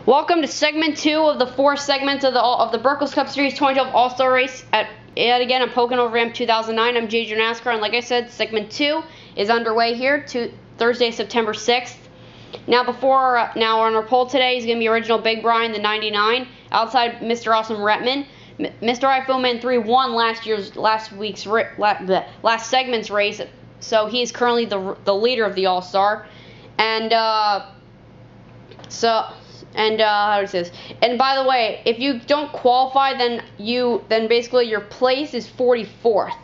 Welcome to segment 2 of the 4 segments of the Brickels Cup Series 2012 All-Star Race yet again. I'm Pocono Ram 2009. I'm jgonascar, and like I said, segment 2 is underway here to Thursday, September 6th. Now, now on our poll today is going to be original Big Brian, the 99, outside Mr. Awesome Retman. Mr. iPhone Man 3 won last segment's race, so he is currently the leader of the All-Star. And how do I say this? And by the way, if you don't qualify, then basically your place is 44th.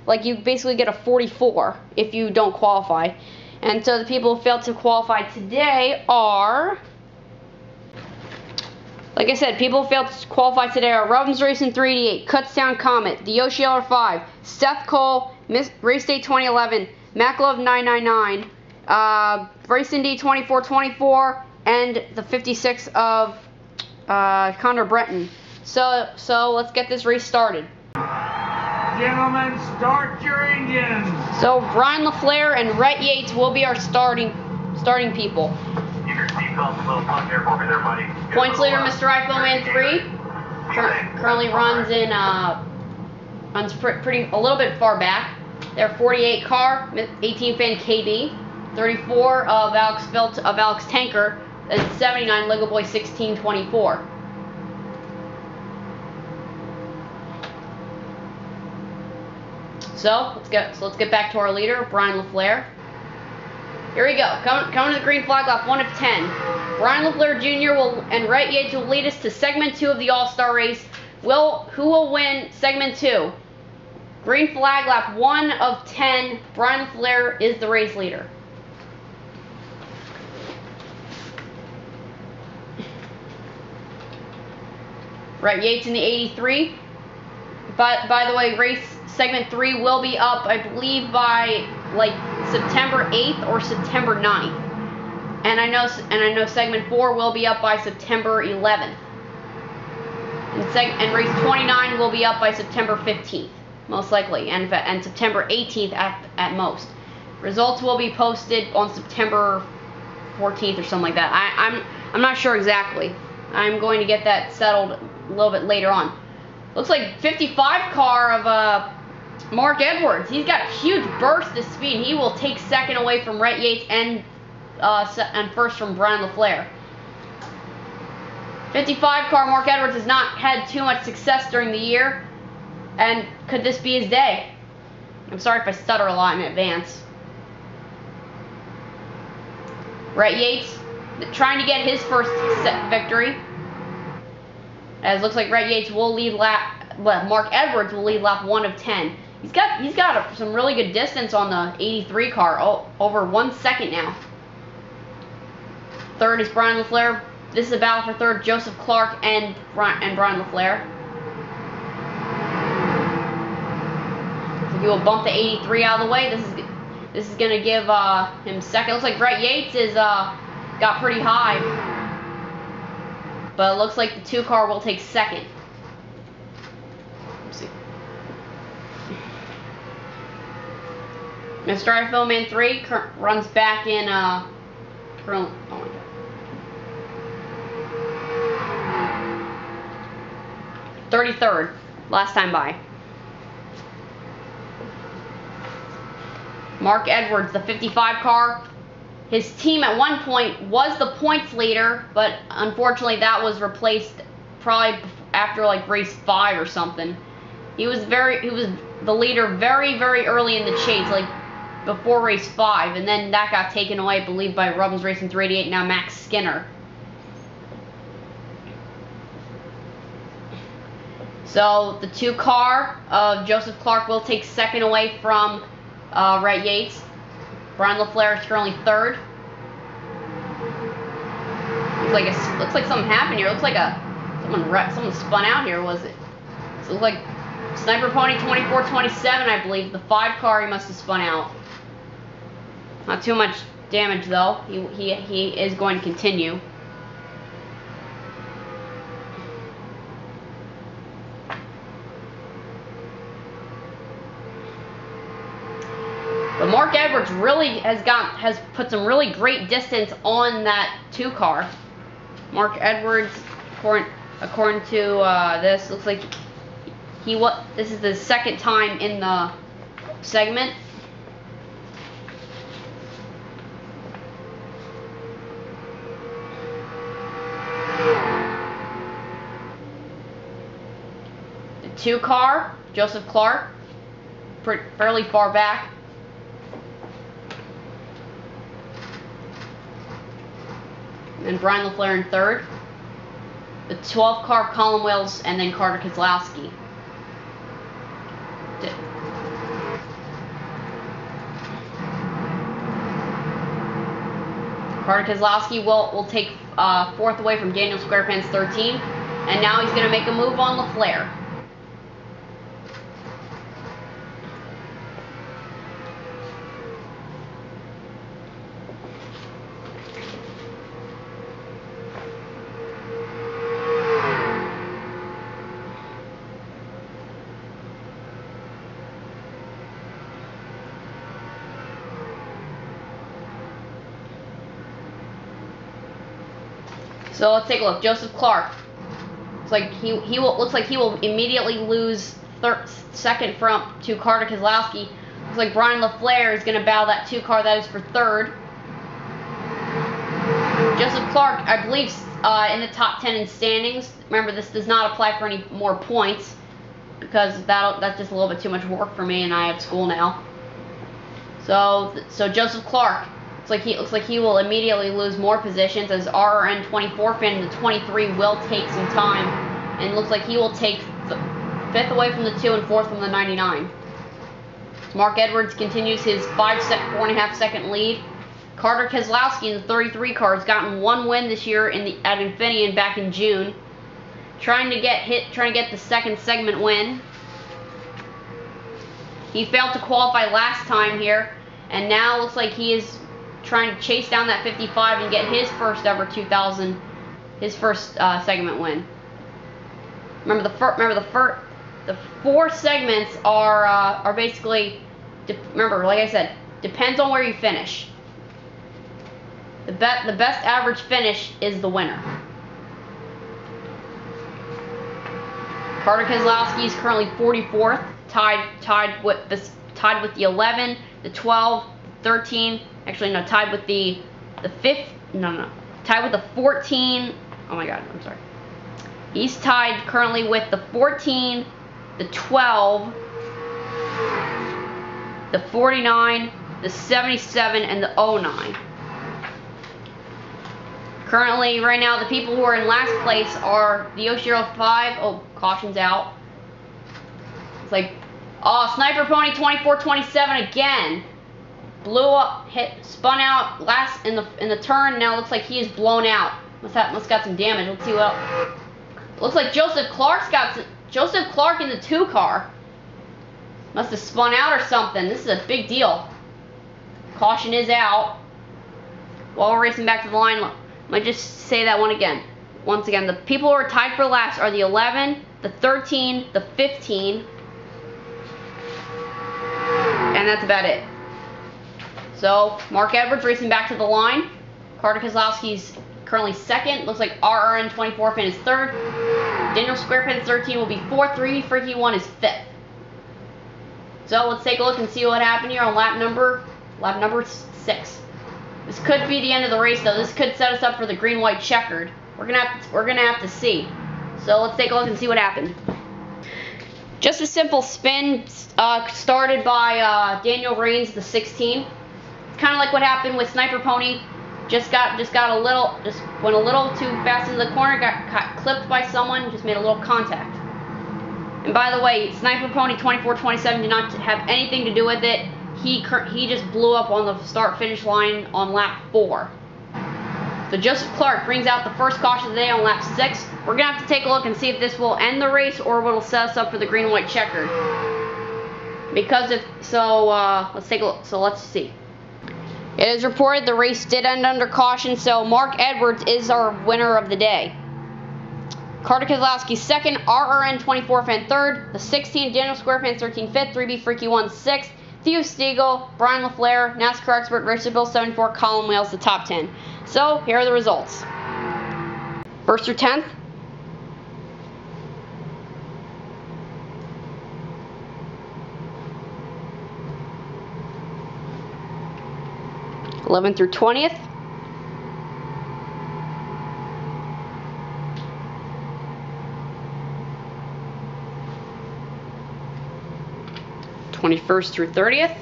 Like, you basically get a 44 if you don't qualify. And so the people who failed to qualify today are, like I said, people who failed to qualify today are Robins Racing 388, Cutstown Comet, the Yoshi LR5, Seth Cole, Race Day 2011, MacLove 999, Racing D 2424, and the 56 of Connor Breton. So let's get this race started. Gentlemen, start your engines. So Brian LaFleur and Rhett Yates will be our starting people. Keep your seatbelts a little tucked there for me there, buddy. Points leader, Mr. iPhone Man 3, currently runs in a little bit far back. They're 48 car, 18 fan KB, 34 of Alex Tanker, and 79 Lego Boy 1624. So let's get back to our leader, Brian LaFleur. Here we go. Coming to the green flag lap 1 of 10. Brian LaFleur Jr. and Rhett Yates will lead us to segment 2 of the All-Star race. Who will win segment 2? Green flag lap 1 of 10. Brian LaFleur is the race leader. Rhett Yates in the 83. By the way, race segment 3 will be up, I believe, by like September 8th or September 9th. And I know segment 4 will be up by September 11th. And race 29 will be up by September 15th, most likely, and September 18th at most. Results will be posted on September 14th or something like that. I'm not sure exactly. I'm going to get that settled a little bit later on. Looks like 55 car of Mark Edwards. He's got a huge burst of speed. He will take second away from Rhett Yates and first from Brian LaFleur. 55 car Mark Edwards has not had too much success during the year, and could this be his day? I'm sorry if I stutter a lot in advance. Rhett Yates trying to get his first victory. As looks like Rhett Yates will lead Mark Edwards will lead lap 1 of 10. He's got some really good distance on the 83 car, over 1 second now. Third is Brian LaFleur. This is a battle for third, Joseph Clark and Brian LaFleur. So he will bump the 83 out of the way. This is going to give him second. Looks like Rhett Yates is got pretty high, but it looks like the 2 car will take second. Let's see. Mr. iPhone Man 3 runs back in oh my God. 33rd, last time by. Mark Edwards, the 55 car. His team at one point was the points leader, but unfortunately that was replaced probably after like race 5 or something. He was the leader very, very early in the chase, like before race 5, and then that got taken away, I believe, by Robins Racing 388, now Max Skinner. So the 2 car of Joseph Clark will take second away from Rhett Yates. Brian LaFleur is currently third. Looks like something happened here. Looks like someone spun out here. Was it? So it looks like Sniper Pony 2427, I believe. The 5 car, he must have spun out. Not too much damage though. He is going to continue. But Mark Edwards really has put some really great distance on that 2 car. Mark Edwards, according to this, looks like this is the second time in the segment. The 2 car, Joseph Clark, fairly far back. And Brian LaFleur in 3rd. The 12 car, Colin Wales, and then Carter Keselowski. Carter Keselowski will take 4th away from Daniel Squarepants 13, and now he's going to make a move on LaFleur. So let's take a look. Joseph Clark. Looks like he will immediately lose 2nd to Carter Keselowski. Looks like Brian LaFleur is going to battle that 2 car that is for 3rd. Joseph Clark, I believe, in the top 10 in standings. Remember, this does not apply for any more points because that's just a little bit too much work for me, and I have school now. So Joseph Clark. Looks like he will immediately lose more positions as RRN 24 fan in the 23 will take some time, and looks like he will take 5th away from the 2 and 4th from the 99. Mark Edwards continues his 4.5 second lead. Carter Keselowski in the 33 car has gotten 1 win this year at Infineon back in June, trying to get the 2nd segment win. He failed to qualify last time here, and now looks like he is trying to chase down that 55 and get his first ever segment win. Remember the 4 segments are basically, remember, like I said, depends on where you finish. The best average finish is the winner. Carter Keselowski is currently 44th, tied with the 11, the 12, 13. Actually, no, tied with the 5th. Tied with the 14. Oh my God, I'm sorry. He's tied currently with the 14, the 12, the 49, the 77, and the 09. Currently, right now, the people who are in last place are the Oshiro 5. Oh, caution's out. It's like, oh, Sniper Pony 24-27 again. Blew up, spun out last in the turn. Now looks like he is blown out. Must got some damage. Let's see what else. Looks like Joseph Clark in the 2 car. Must have spun out or something. This is a big deal. Caution is out. While we're racing back to the line, let me just say that once again, the people who are tied for last are the 11, the 13, the 15, and that's about it. So, Mark Edwards racing back to the line. Carter Keselowski's currently 2nd. Looks like RRN 24 fan is 3rd. Daniel Squarepants 13 will be 4th. 3 Freaky 1 is 5th. So, let's take a look and see what happened here on lap number 6. This could be the end of the race, though. This could set us up for the green-white checkered. We're gonna have to see. So, let's take a look and see what happened. Just a simple spin started by Daniel Raines, the 16. Kind of like what happened with Sniper Pony. Just went a little too fast into the corner, got clipped by someone, just made a little contact. And by the way, Sniper Pony 24-27 did not have anything to do with it. He just blew up on the start-finish line on lap 4. So Joseph Clark brings out the first caution of the day on lap 6. We're gonna have to take a look and see if this will end the race or will set us up for the green and white checkered. Because if so, let's take a look. So let's see. It is reported the race did end under caution, so Mark Edwards is our winner of the day. Carter Keselowski 2nd, RRN 24 fan 3rd, the 16 Daniel Squarepants 13 5th, 3B Freaky 1 6th, Theo Stiegel, Brian LaFleur, NASCAR expert Racer Bill 74, Colin Wales the top 10. So here are the results. 1st through 10th. '11th through 20th. '21st through 30th.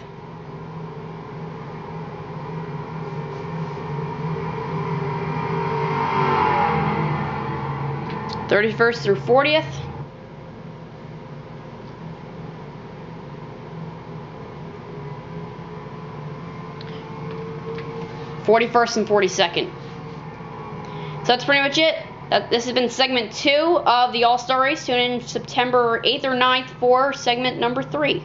'31st through 40th. '41st and 42nd. So that's pretty much it. This has been segment 2 of the All-Star Race. Tune in September 8th or 9th for segment number 3.